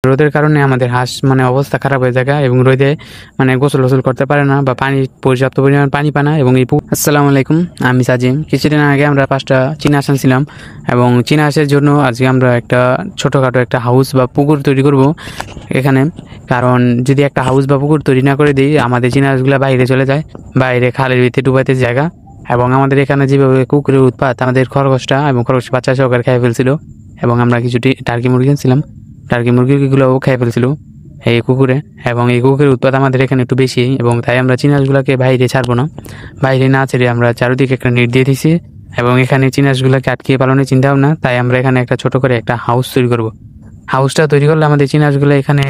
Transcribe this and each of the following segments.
রোদের কারণে আমাদের হাঁস মানে অবস্থা খারাপ হয়ে যায় এবং রোদে মানে গোসল করতে পারে না বা পানি পর্যাপ্ত পরিমাণ পানি পায় না। এবং আসসালামু আলাইকুম, আমি সাজিম। কিছুদিন আগে আমরা 5টা চীনা হাঁস আনছিলাম এবং চীনা হাঁসের জন্য আজকে আমরা একটা ছোটোখাটো একটা হাউস বা পুকুর তৈরি করব এখানে। কারণ যদি একটা হাউস বা পুকুর তৈরি না করে দিই, আমাদের চীনা হাঁসগুলো বাইরে চলে যায়, বাইরে খালের ভিতরে ডুবাইতে জায়গা। এবং আমাদের এখানে যেভাবে কুকুরের উৎপাত, আমাদের খরগোশটা এবং খরগোশ বাচ্চা সহকারে খেয়ে ফেলছিল। এবং আমরা কিছু টার্কি মুরগি আনছিলাম, টার্কি মুরগিগুলোও খেয়ে ফেলছিল এই কুকুরে। এবং এই কুকুরের উৎপাদ আমাদের এখানে একটু বেশি, এবং তাই আমরা চীনাসগুলোকে বাইরে ছাড়বো না। বাইরে না ছেড়ে আমরা চারিদিকে একটা নেট দিয়ে দিছি এবং এখানে চীনাসগুলোকে আটকিয়ে পালনের চিন্তা ভাবনা। তাই আমরা এখানে একটা ছোট করে একটা হাউস তৈরি করব। হাউসটা তৈরি করলে আমাদের চীনাসগুলো এখানে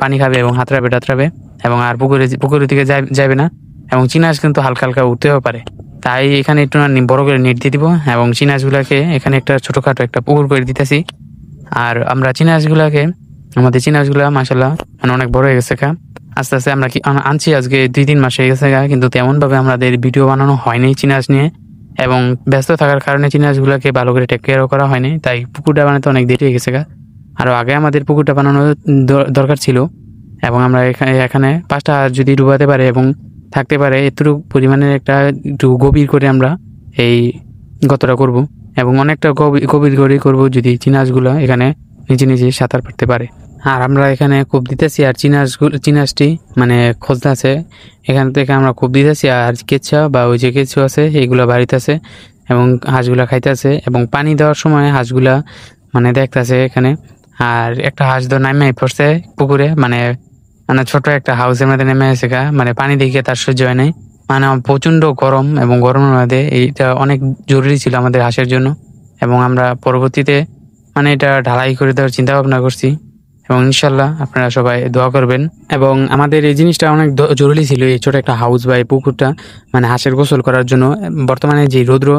পানি খাবে এবং হাতড়াবে টাতড়াবে এবং আর পুকুরের দিকে যাবে না। এবং চীনাস কিন্তু হালকা হালকা উঠতেও পারে, তাই এখানে একটু বড় করে নেট দিয়ে দিব এবং চীনাসগুলোকে এখানে একটা ছোটখাটো একটা পুকুর করে দিতেছি। আর আমরা আমাদের চীনা হাঁসগুলা মাশাআল্লাহ মানে অনেক বড় হয়ে গেছে। আস্তে আস্তে আমরা আনছি আজকে 2-3 মাস হয়ে গেছে, কিন্তু তেমন ভাবে আমাদের ভিডিও বানানো হয়নি চীনা হাঁস নিয়ে। এবং ব্যস্ত থাকার কারণে চীনা হাঁসগুলোকে ভালো করে টেক কেয়ারও করা হয়নি, তাই পুকুরটা বানাতে অনেক দেরি হয়ে গেছে। আরও আগে আমাদের পুকুরটা বানানো দরকার ছিল। এবং আমরা এখানে 5টা হাঁস যদি ডুবাতে পারে এবং থাকতে পারে এতটুকু পরিমাণের একটা একটু গভীর করে আমরা এই গতটা করব। এবং অনেকটা গভীর করে করব যদি চীনা হাঁসগুলো এখানে নিজে নিজে সাঁতার পারতে পারে। আর আমরা এখানে কূপ দিতেছি, আর চীনা হাঁসটি মানে খোঁজতে আছে। এখান থেকে আমরা কূপ দিতেছি, আর কেঁচা বা ওই যে কেঁচু আছে এইগুলো বাড়িতে আছে এবং হাঁসগুলা খাইতেছে। এবং পানি দেওয়ার সময় হাঁসগুলা মানে দেখতেছে এখানে। আর একটা হাঁস তো নামে পড়ছে পুকুরে, মানে মানে ছোট একটা হাউসের মধ্যে নেমে এসে মানে পানি দেখে তার সহ্য হয় নাই। মানে প্রচন্ড গরম, এবং গরমের মধ্যে এইটা অনেক জরুরি ছিল আমাদের হাঁসের জন্য। এবং আমরা পরবর্তীতে মানে এটা ঢালাই করে দেওয়ার চিন্তা ভাবনা করছি। এবং ইনশাল্লাহ আপনারা সবাই দোয়া করবেন। এবং আমাদের এই জিনিসটা অনেক জরুরি ছিল, এই ছোট একটা হাউস বা এই পুকুরটা মানে হাঁসের গোসল করার জন্য। বর্তমানে যে রৌদ্র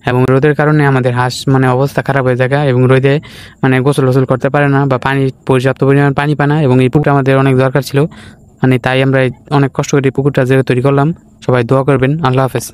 এবং রোদের কারণে আমাদের হাঁস মানে অবস্থা খারাপ হয়ে যায় এবং রোদে মানে গোসল করতে পারে না বা পানি পর্যাপ্ত পরিমাণ পানি পায় না। এবং এই পুকুরটা আমাদের অনেক দরকার ছিল, মানে তাই আমরা অনেক কষ্ট করে এই পুকুরটা তৈরি করলাম। সবাই দোয়া করবেন। আল্লাহ হাফেজ।